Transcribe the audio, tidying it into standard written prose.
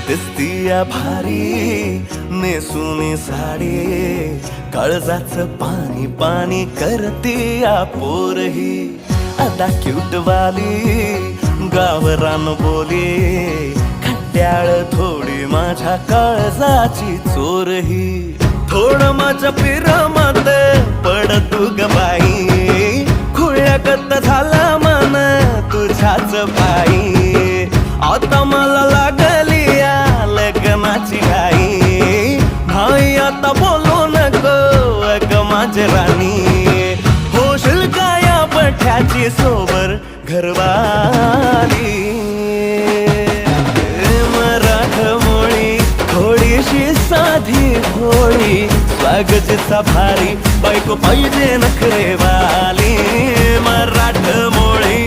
दिसतीया भारी नेसुनी साडी, काळजाचं पाणी पाणी करतीया पोरही. आता क्यूट वाली गावरान बोली, खट्याळ थोडी माझ्या काळजाची चोरही. थोडं माझ्या पिरमत पड तू ग बाई, खुळ्यागत झाला मन तुझ्याच पायी. आता मला लागली या लग्नाची घाई, भाई आता बोलू नको अग माझी राणी. होशील का या पठ्याची सोबर घरवाली. मराठमोळी थोडीशी साधी भोळी, स्वागताचा भारी बायको पाहिजे नखरेवाली. मराठमोळी